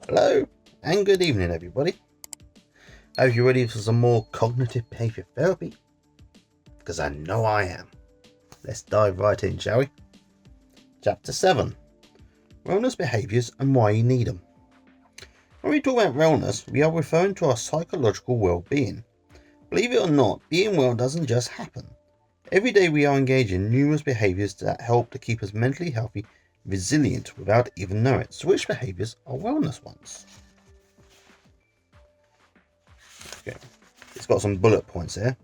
Hello and good evening, everybody. Hope you're ready for some more cognitive behavior therapy, because I know I am. Let's dive right in, shall we? Chapter 7: Wellness Behaviors and Why You Need Them. When we talk about wellness, we are referring to our psychological well-being. Believe it or not, being well doesn't just happen. Every day we are engaged in numerous behaviors that help to keep us mentally healthy, resilient, without even knowing it. So which behaviors are wellness ones? Okay. It's got some bullet points here.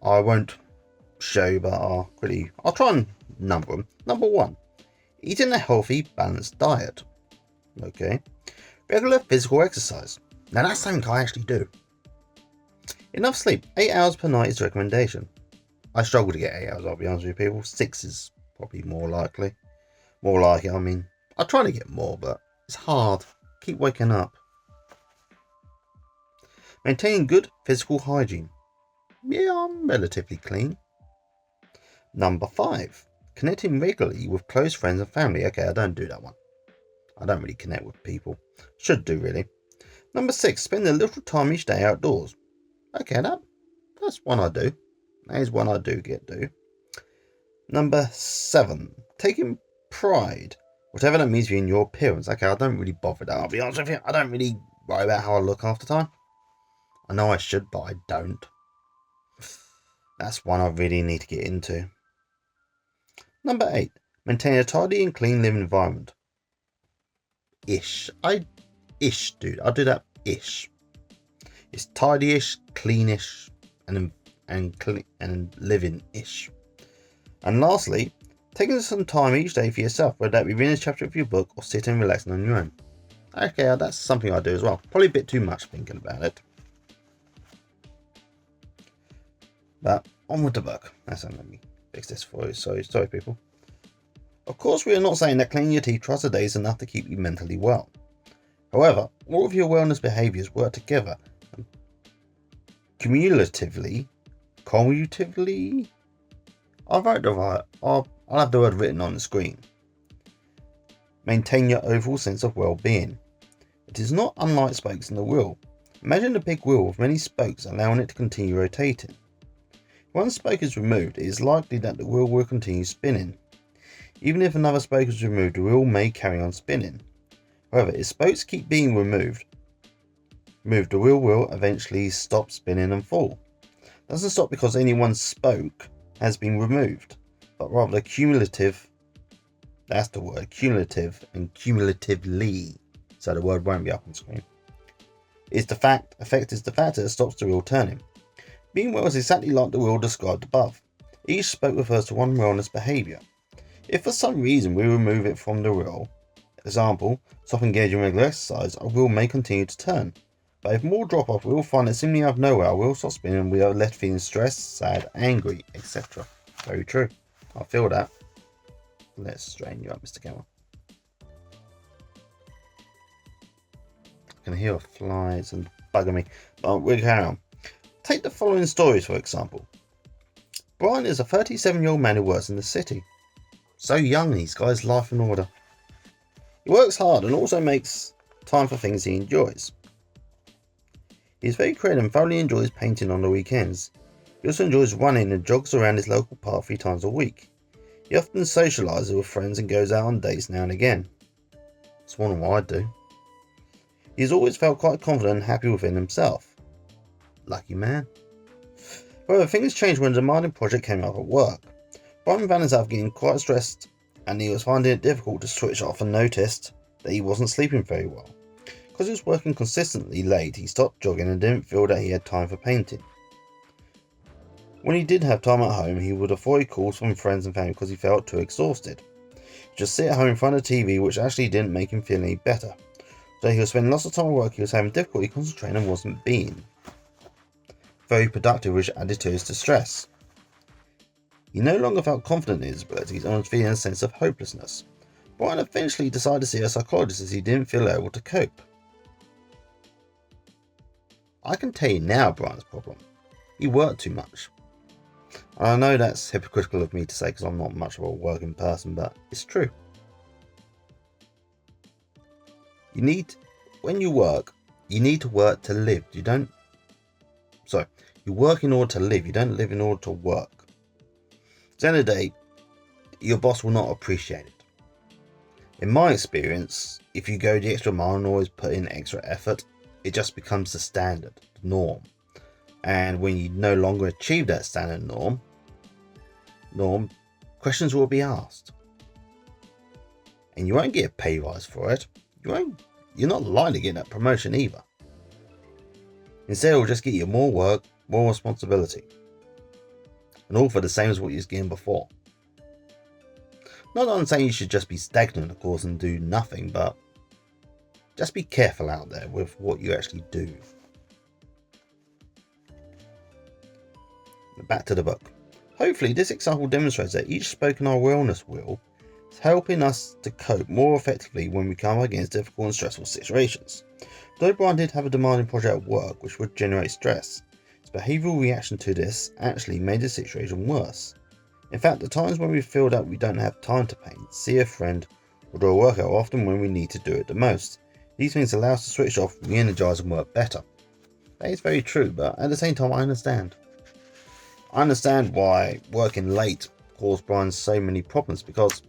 I won't show you, but I'll try and number them. Number 1, eating a healthy, balanced diet. Okay. Regular physical exercise. Now that's something I actually do. Enough sleep. 8 hours per night is the recommendation. I struggle to get 8 hours, I'll be honest with you people. 6 is probably more likely. I mean, I try to get more, but it's hard. Keep waking up. Maintaining good physical hygiene. Yeah, I'm relatively clean. Number 5, connecting regularly with close friends and family. Okay, I don't do that one. I don't really connect with people. Should do, really. Number 6, spend a little time each day outdoors. Okay, that's one I do. That is one I do. Number 7, taking pride, whatever that means, in your appearance. Okay, I don't really bother that. I'll be honest with you. I don't really worry about how I look half the time. I know I should, but I don't. That's one I really need to get into. Number 8, maintain a tidy and clean living environment. I'll do that. It's tidy-ish, cleanish, and living-ish. And lastly, taking some time each day for yourself, whether that be reading a chapter of your book or sitting and relaxing on your own. Okay, that's something I do as well. Probably a bit too much thinking about it. But on with the book. Let me fix this for you. Sorry people. Of course, we are not saying that cleaning your teeth twice a day is enough to keep you mentally well. However, all of your wellness behaviors work together and cumulatively. I'll have the word written on the screen. Maintain your overall sense of well-being. It is not unlike spokes in the wheel. Imagine a big wheel with many spokes allowing it to continue rotating. If one spoke is removed, it is likely that the wheel will continue spinning. Even if another spoke is removed, the wheel may carry on spinning. However, if spokes keep being removed, the wheel will eventually stop spinning and fall. It doesn't stop because any one spoke has been removed, but rather cumulative. That's the word, cumulative and cumulatively. So the word won't be up on screen. Effect is the factor that stops the wheel turning. Being well is exactly like the wheel described above. Each spoke refers to one wellness behavior. If for some reason we remove it from the wheel, example, stop engaging in regular exercise, our wheel may continue to turn. But if more drop off, we will find that seemingly out of nowhere our wheel stops spinning and we are left feeling stressed, sad, angry, etc. Very true. I feel that. Let's straighten you up, Mr. Gamma. I can hear flies and bugging me, but we'll carry on. Take the following stories for example. Brian is a 37-year-old man who works in the city. So young, he's got his life in order. He works hard and also makes time for things he enjoys. He is very creative and thoroughly enjoys painting on the weekends. He also enjoys running and jogs around his local park 3 times a week. He often socialises with friends and goes out on dates now and again. It's more than what I do. He has always felt quite confident and happy within himself. Lucky man. However, things changed when a demanding project came up at work. Brian found himself getting quite stressed and he was finding it difficult to switch off and noticed that he wasn't sleeping very well. Because he was working consistently late, he stopped jogging and didn't feel that he had time for painting. When he did have time at home, he would avoid calls from friends and family because he felt too exhausted. He'd just sit at home in front of the TV, which actually didn't make him feel any better. So he was spending lots of time at work, he was having difficulty concentrating and wasn't being very productive, which added to his distress. He no longer felt confident in his abilities and was feeling a sense of hopelessness. Brian eventually decided to see a psychologist as he didn't feel able to cope. I can tell you now Brian's problem. He worked too much. And I know that's hypocritical of me to say because I'm not much of a working person, but it's true. When you work, you need to work to live. You work in order to live. You don't live in order to work. At the end of the day, your boss will not appreciate it. In my experience, if you go the extra mile and always put in extra effort, it just becomes the standard, the norm. And when you no longer achieve that standard norm, questions will be asked. And you won't get a pay rise for it. You're not likely to get that promotion either. Instead, it will just get you more work, more responsibility. And all for the same as what you was getting before. Not that I'm saying you should just be stagnant, of course, and do nothing, but just be careful out there with what you actually do. Back to the book. Hopefully, this example demonstrates that each spoke in our wellness wheel is helping us to cope more effectively when we come against difficult and stressful situations. Though Brian did have a demanding project at work which would generate stress, his behavioural reaction to this actually made the situation worse. In fact, the times when we feel that we don't have time to paint, see a friend, or do a workout are often when we need to do it the most. These things allow us to switch off, re-energise and work better. That is very true, but at the same time I understand. I understand why working late caused Brian so many problems, because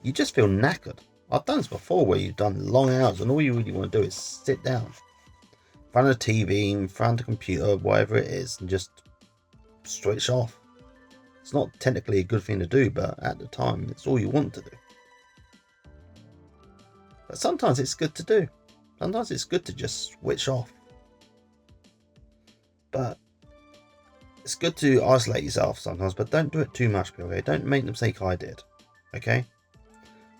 you just feel knackered. I've done this before where you've done long hours and all you really want to do is sit down in front of the TV, in front of the computer, whatever it is, and just switch off. It's not technically a good thing to do, but at the time it's all you want to do. But sometimes it's good to do. Sometimes it's good to just switch off. But it's good to isolate yourself sometimes, but don't do it too much, okay? Don't make the mistake I did, okay?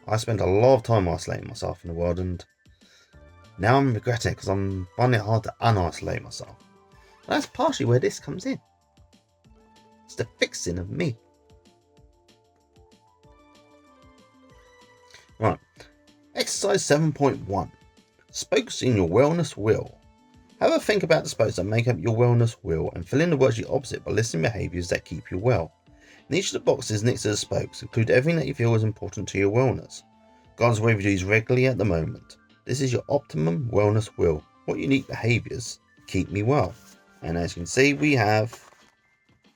I spent a lot of time isolating myself in the world, and now I'm regretting it because I'm finding it hard to unisolate myself. And that's partially where this comes in. It's the fixing of me. Right. Exercise 7.1. Spokes in your wellness wheel. Have a think about the spokes that make up your wellness wheel and fill in the words you opposite by listing behaviours that keep you well. In each of the boxes next to the spokes, include everything that you feel is important to your wellness. Guidance will review these regularly at the moment. This is your optimum wellness wheel. What unique behaviours keep me well? And as you can see, we have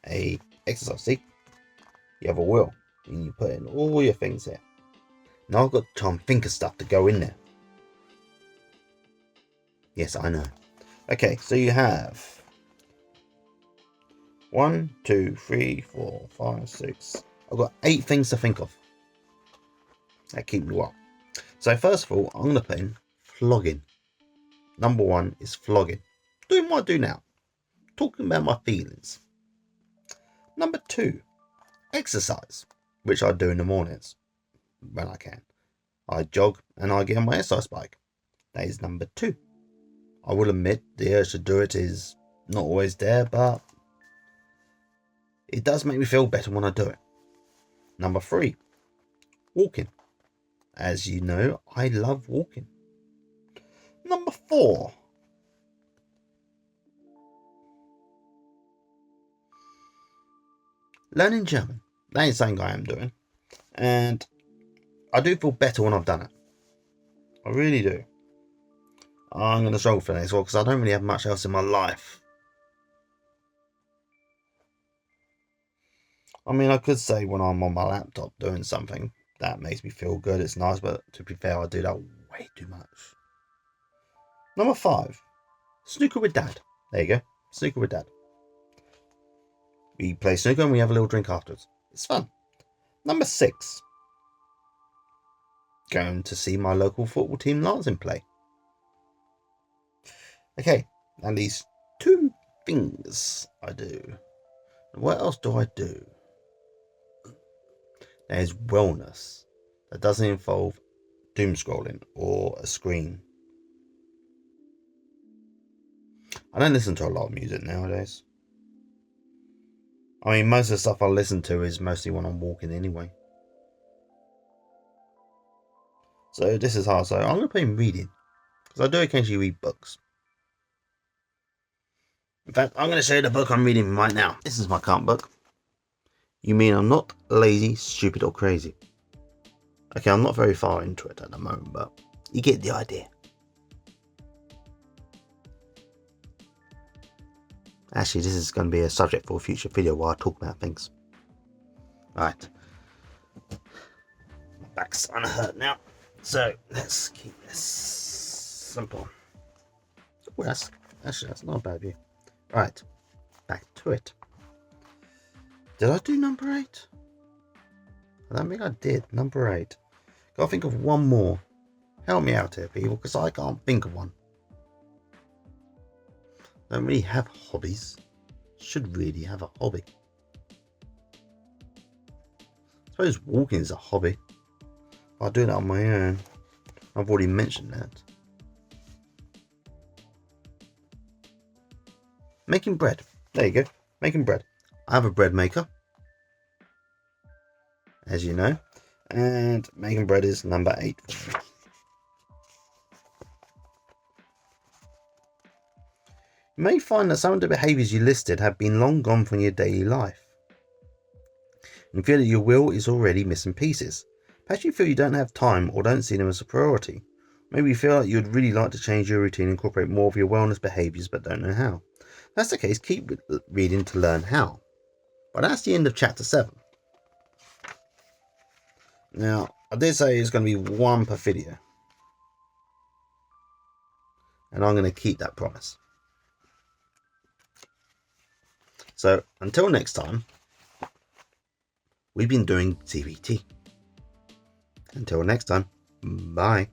a exercise. See, you have a wheel and you put in all your things here. Now I've got to try and think of stuff to go in there. Yes, I know. Okay, so you have 1, 2, 3, 4, 5, 6. I've got 8 things to think of that keep me well. So first of all, I'm going to put in flogging. Number 1 is flogging. Doing what I do now. Talking about my feelings. Number 2, exercise, which I do in the mornings when I can. I jog and I get on my exercise bike. That is number 2. I will admit the urge to do it is not always there, but it does make me feel better when I do it. Number 3, walking. As you know, I love walking. Number 4, learning German. That is something I am doing. And I do feel better when I've done it. I really do. I'm going to struggle for the next one because I don't really have much else in my life. I mean, I could say when I'm on my laptop doing something that makes me feel good, it's nice, but to be fair, I do that way too much. Number 5, snooker with dad. There you go, snooker with dad. We play snooker and we have a little drink afterwards. It's fun. Number 6, going to see my local football team Lancing play. Okay, and these 2 things I do. What else do I do? There's wellness. That doesn't involve doom scrolling or a screen. I don't listen to a lot of music nowadays. I mean, most of the stuff I listen to is mostly when I'm walking anyway. So this is hard. So I'm going to put in reading, because I do occasionally read books. In fact, I'm going to show you the book I'm reading right now. This is my current book. You mean I'm not lazy, stupid or crazy? Okay, I'm not very far into it at the moment, but You get the idea. Actually, this is going to be a subject for a future video where I talk about things. Right. My back's starting to hurt now. So, let's keep this simple. Well, that's not a bad view. Right. Back to it. Did I do number 8? I don't think I did. Number 8. Gotta think of one more. Help me out here, people, because I can't think of one. Don't really have hobbies. Should really have a hobby. I suppose walking is a hobby. I'll do that on my own. I've already mentioned that. Making bread. There you go. Making bread. I have a bread maker, as you know, and making bread is number 8 for me. You may find that some of the behaviours you listed have been long gone from your daily life. You feel that your will is already missing pieces. Perhaps you feel you don't have time or don't see them as a priority. Maybe you feel like you'd really like to change your routine and incorporate more of your wellness behaviours but don't know how. If that's the case, keep reading to learn how. But that's the end of chapter 7. Now, I did say it's going to be one per video. And I'm going to keep that promise. So, until next time, we've been doing CBT. Until next time, bye.